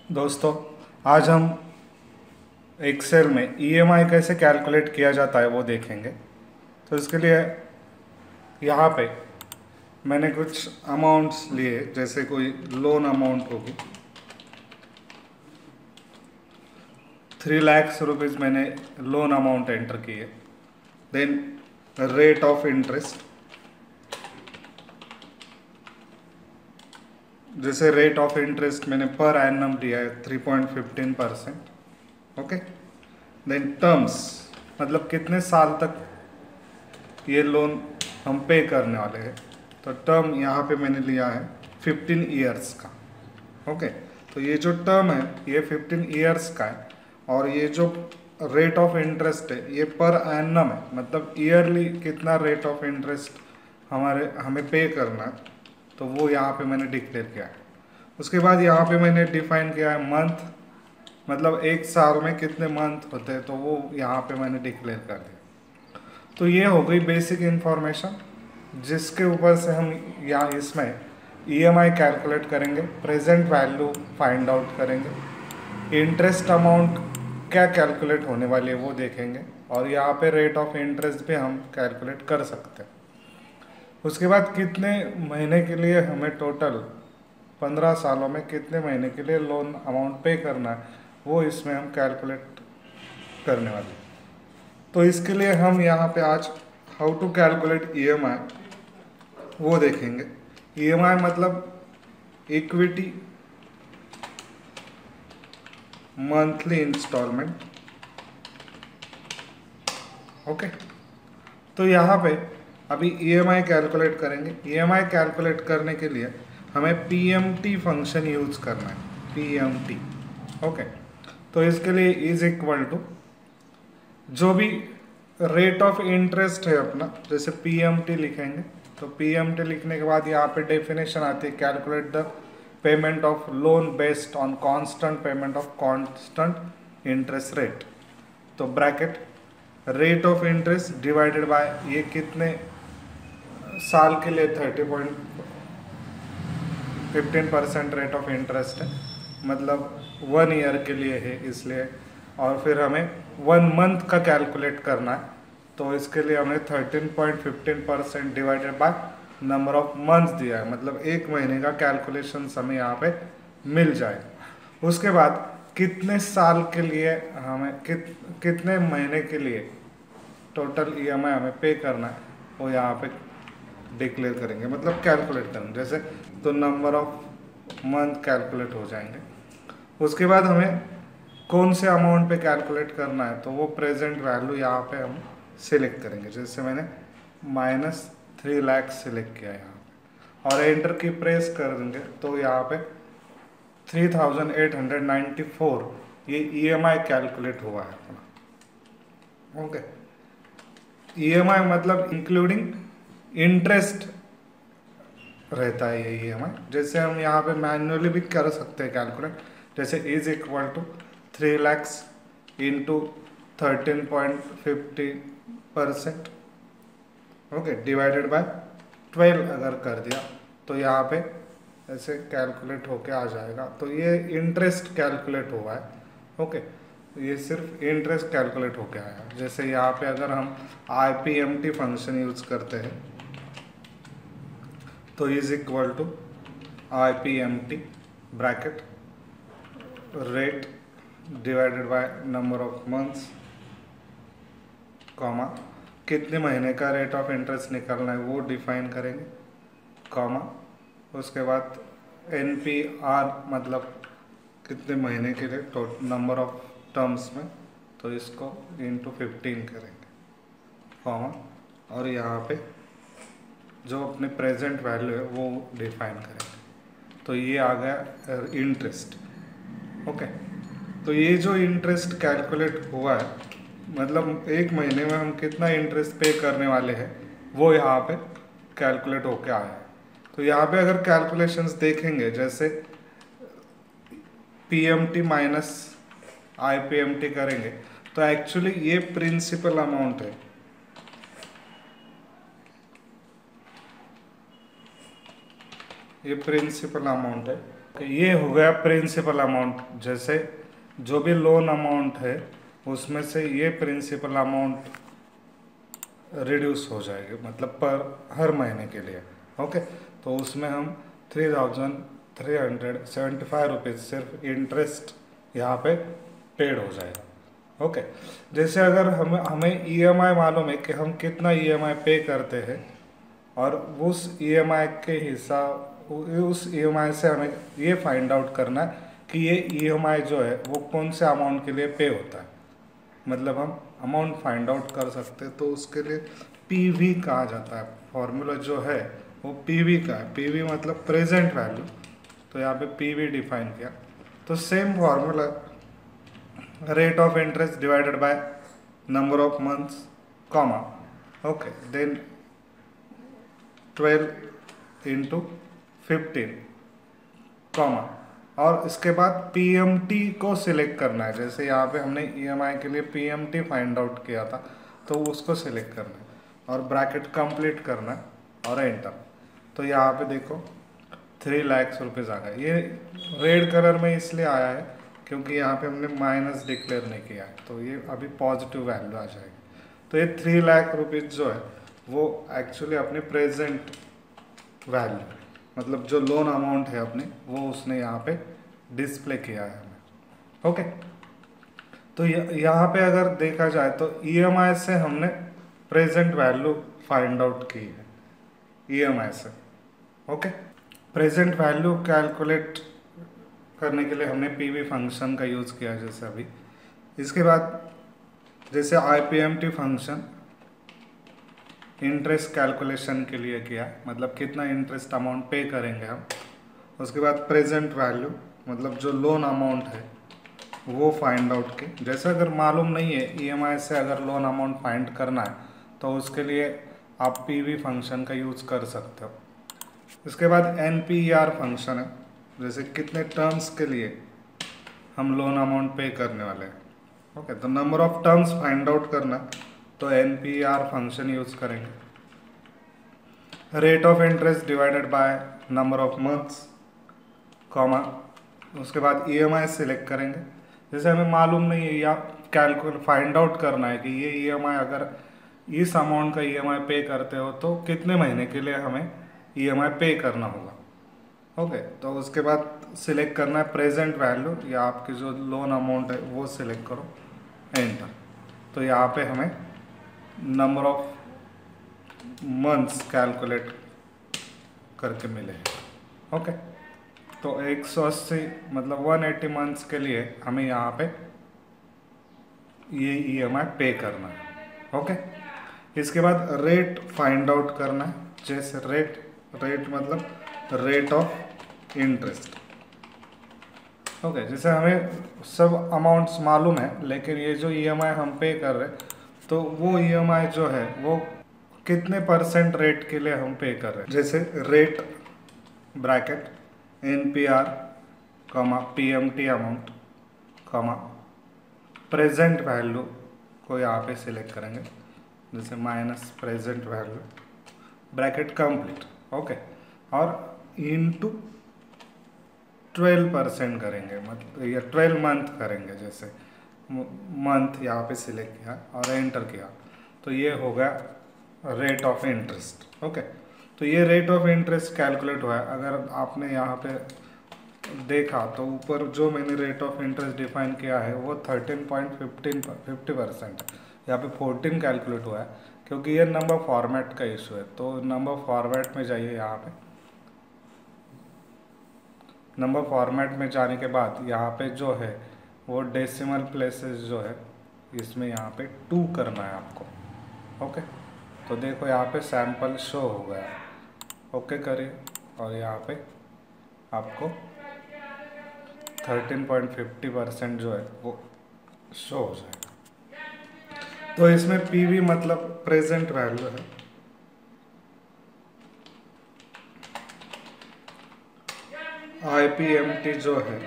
दोस्तों, आज हम एक्सेल में ईएमआई कैसे कैलकुलेट किया जाता है वो देखेंगे। तो इसके लिए यहाँ पे मैंने कुछ अमाउंट्स लिए, जैसे कोई लोन अमाउंट होगी 3 लाख रुपीज़ मैंने लोन अमाउंट एंटर की है। देन रेट ऑफ इंटरेस्ट, जैसे रेट ऑफ इंटरेस्ट मैंने पर एनम लिया है 3.15%। ओके। देन टर्म्स, मतलब कितने साल तक ये लोन हम पे करने वाले हैं। तो टर्म यहाँ पे मैंने लिया है 15 ईयर्स का। ओके। तो ये जो टर्म है ये 15 ईयर्स का है, और ये जो रेट ऑफ इंटरेस्ट है ये पर एनम है, मतलब ईयरली कितना रेट ऑफ इंटरेस्ट हमें पे करना है, तो वो यहाँ पे मैंने डिक्लेयर किया है। उसके बाद यहाँ पे मैंने डिफाइन किया है मंथ, मतलब एक साल में कितने मंथ होते हैं, तो वो यहाँ पे मैंने डिक्लेयर कर दिया। तो ये हो गई बेसिक इन्फॉर्मेशन, जिसके ऊपर से हम यहाँ इसमें ईएमआई कैलकुलेट करेंगे, प्रेजेंट वैल्यू फाइंड आउट करेंगे, इंटरेस्ट अमाउंट क्या कैलकुलेट होने वाली है वो देखेंगे, और यहाँ पे रेट ऑफ इंटरेस्ट भी हम कैलकुलेट कर सकते हैं। उसके बाद कितने महीने के लिए हमें टोटल 15 सालों में कितने महीने के लिए लोन अमाउंट पे करना है वो इसमें हम कैलकुलेट करने वाले हैं। तो इसके लिए हम यहाँ पे आज हाउ टू कैलकुलेट ईएमआई वो देखेंगे। ईएमआई मतलब इक्विटी मंथली इंस्टॉलमेंट। ओके। तो यहाँ पे अभी ईएमआई कैलकुलेट करेंगे। ईएमआई कैलकुलेट करने के लिए हमें पीएमटी फंक्शन यूज करना है, पीएमटी। ओके। तो इसके लिए इज इक्वल टू जो भी रेट ऑफ इंटरेस्ट है अपना, जैसे पीएमटी लिखेंगे, तो पीएमटी लिखने के बाद यहाँ पे डेफिनेशन आती है, calculate the payment of loan based on constant payment of constant interest rate. तो bracket rate of interest divided by ये कितने साल के लिए 30.15% रेट ऑफ इंटरेस्ट है, मतलब 1 ईयर के लिए है इसलिए, और फिर हमें 1 मंथ का कैलकुलेट करना है, तो इसके लिए हमने 13.15% divided by number of months दिया है, मतलब 1 महीने का कैलकुलेशन हमें यहाँ पे मिल जाएगा। उसके बाद कितने साल के लिए हमें कितने महीने के लिए टोटल ईएमआई हमें पे करना है वो यहाँ पे डिक्लेयर करेंगे, मतलब कैलकुलेट करेंगे जैसे, तो नंबर ऑफ मंथ कैलकुलेट हो जाएंगे। उसके बाद हमें कौन से अमाउंट पे कैलकुलेट करना है, तो वो प्रेजेंट वैल्यू यहाँ पे हम सिलेक्ट करेंगे, जैसे मैंने -3 लाख सिलेक्ट किया यहाँ पे, और एंटर की प्रेस कर देंगे तो यहाँ पे 3894 ये ईएमआई कैलकुलेट हुआ है अपना। ओके। ईएमआई मतलब इंक्लूडिंग इंटरेस्ट रहता है ये ईएमआई, जैसे हम यहाँ पे मैन्युअली भी कर सकते हैं कैलकुलेट, जैसे is equal to 3 lakhs into 13.50%, okay, divided by 12 अगर कर दिया तो यहाँ पे ऐसे कैलकुलेट होके आ जाएगा। तो ये इंटरेस्ट कैलकुलेट हुआ है। ओके। ये सिर्फ इंटरेस्ट कैलकुलेट होके आया। जैसे यहाँ पे अगर हम आईपीएमटी फंक्शन यूज करते हैं, तो is equal to IPMT bracket rate divided by number of months, comma कितने महीने का रेट ऑफ इंटरेस्ट निकालना है वो डिफाइन करेंगे, कॉमा उसके बाद एनपीआर मतलब कितने महीने के लिए टोटल नंबर ऑफ टर्म्स में, तो इसको इंटू 15 करेंगे, कॉमा, और यहाँ पे जो अपने प्रेजेंट वैल्यू है वो डिफाइन करेंगे। तो ये आ गया इंटरेस्ट। ओके। तो ये जो इंटरेस्ट कैलकुलेट हुआ है, मतलब 1 महीने में हम कितना इंटरेस्ट पे करने वाले हैं वो यहाँ पे कैलकुलेट होके आया है। तो यहाँ पे अगर कैलकुलेशंस देखेंगे, जैसे पीएमटी माइनस आईपीएमटी करेंगे, तो एक्चुअली ये प्रिंसिपल अमाउंट है, ये प्रिंसिपल अमाउंट है, ये हो गया प्रिंसिपल अमाउंट। जैसे जो भी लोन अमाउंट है उसमें से ये प्रिंसिपल अमाउंट रिड्यूस हो जाएगी, मतलब पर हर महीने के लिए। ओके, तो उसमें हम 3,375 रुपीज़ सिर्फ इंटरेस्ट यहाँ पे पेड हो जाएगा। ओके, जैसे अगर हमें ईएमआई मालूम है कि हम कितना ईएमआई पे करते हैं, और उस ईएमआई के हिसाब उस ईएमआई से हमें ये फाइंड आउट करना है कि ये ईएमआई जो है वो कौन से अमाउंट के लिए पे होता है, मतलब हम अमाउंट फाइंड आउट कर सकते हैं। तो उसके लिए पीवी कहा जाता है, फॉर्मूला जो है वो पीवी का है। पीवी मतलब प्रेजेंट वैल्यू, तो यहाँ पे पीवी डिफाइन किया। तो same formula, rate of interest divided by number of months, comma, okay, then 12 into 15, comma, और इसके बाद पीएमटी को सिलेक्ट करना है। जैसे यहाँ पे हमने ईएमआई के लिए पीएमटी फाइंड आउट किया था, तो उसको सिलेक्ट करना है और ब्रैकेट कंप्लीट करना है और एंटर। तो यहाँ पे देखो 3 लाख रुपीज़ आ गए। ये रेड कलर में इसलिए आया है क्योंकि यहाँ पे हमने माइनस डिक्लेयर नहीं किया है, तो ये अभी पॉजिटिव वैल्यू आ जाएगी। तो ये 3 लाख रुपीज़ जो है वो एक्चुअली अपनी प्रेजेंट वैल्यू, मतलब जो लोन अमाउंट है अपनी, वो उसने यहाँ पे डिस्प्ले किया है हमें। ओके, तो यहाँ पे अगर देखा जाए तो ईएमआई से हमने प्रेजेंट वैल्यू फाइंड आउट की है ईएमआई से। ओके, प्रेजेंट वैल्यू कैलकुलेट करने के लिए हमने पीवी फंक्शन का यूज़ किया जैसे अभी। इसके बाद जैसे आईपीएमटी फंक्शन इंटरेस्ट कैलकुलेशन के लिए किया, मतलब कितना इंटरेस्ट अमाउंट पे करेंगे हम। उसके बाद प्रेजेंट वैल्यू, मतलब जो लोन अमाउंट है वो फाइंड आउट की। जैसे अगर मालूम नहीं है ईएमआई से अगर लोन अमाउंट फाइंड करना है तो उसके लिए आप पीवी फंक्शन का यूज़ कर सकते हो। इसके बाद एनपीईआर फंक्शन है, जैसे कितने टर्म्स के लिए हम लोन अमाउंट पे करने वाले हैं। ओके, तो number of terms find out करना, तो एनपीआर फंक्शन यूज करेंगे। Rate of interest divided by number of months, comma, उसके बाद ईएमआई सिलेक्ट करेंगे। जैसे हमें मालूम नहीं है या कैलकुलेट फाइंड आउट करना है कि ये ईएमआई अगर इस अमाउंट का ईएमआई पे करते हो तो कितने महीने के लिए हमें ईएमआई पे करना होगा। ओके, तो उसके बाद सिलेक्ट करना है प्रेजेंट वैल्यू या आपकी जो लोन अमाउंट है वो सिलेक्ट करो, एंटर। तो यहाँ पे हमें नंबर ऑफ मंथ्स कैलकुलेट करके मिले। ओके, तो 180 मतलब 180 मंथ्स के लिए हमें यहाँ पे ये ईएमआई पे करना है। ओके, इसके बाद रेट फाइंड आउट करना है। जैसे रेट मतलब रेट ऑफ इंटरेस्ट। ओके, जैसे हमें सब अमाउंट्स मालूम है लेकिन ये जो ईएमआई हम पे कर रहे हैं तो वो ईएमआई जो है वो कितने परसेंट रेट के लिए हम पे कर रहे हैं। जैसे rate bracket NPR, comma, PMT amount, comma, present value को यहाँ पे सिलेक्ट करेंगे, जैसे minus present value, bracket complete. Okay, और इनटू 12% करेंगे, मतलब या 12 मंथ करेंगे। जैसे मंथ यहाँ पे सिलेक्ट किया और एंटर किया तो ये हो गया रेट ऑफ इंटरेस्ट। ओके, तो ये रेट ऑफ इंटरेस्ट कैलकुलेट हुआ है। अगर आपने यहाँ पे देखा तो ऊपर जो मैंने रेट ऑफ इंटरेस्ट डिफाइन किया है वो 13.50%। यहाँ पे 14 कैलकुलेट हुआ है क्योंकि ये नंबर फॉर्मेट का इशू है। तो नंबर फॉर्मेट में जाइए, यहाँ पे नंबर फॉर्मेट में जाने के बाद यहाँ पे जो है वो डेसिमल प्लेसेस जो है इसमें यहाँ पे 2 करना है आपको। ओके, तो देखो यहाँ पे सैंपल शो हो गया। ओके करिए और यहाँ पे आपको 13.50% जो है वो शो हो जाएगा। तो इसमें पीवी मतलब प्रेजेंट वैल्यू है। आईपीएमटी जो है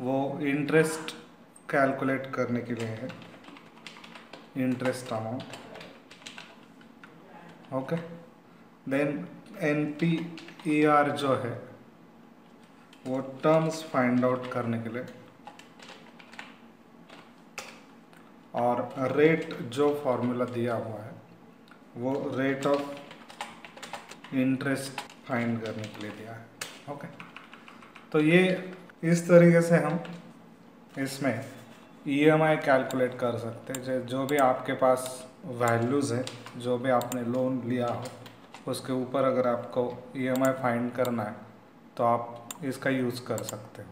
वो इंटरेस्ट कैलकुलेट करने के लिए है, इंटरेस्ट अमाउंट। ओके, देन एनपीईआर जो है वो टर्म्स फाइंड आउट करने के लिए और रेट जो फॉर्मूला दिया हुआ है वो रेट ऑफ इंटरेस्ट फाइंड करने के लिए दिया है। ओके, तो ये इस तरीके से हम इसमें ईएमआई कैलकुलेट कर सकते हैं। जो भी आपके पास वैल्यूज़ है, जो भी आपने लोन लिया हो उसके ऊपर अगर आपको ईएमआई फाइंड करना है तो आप इसका यूज़ कर सकते हो।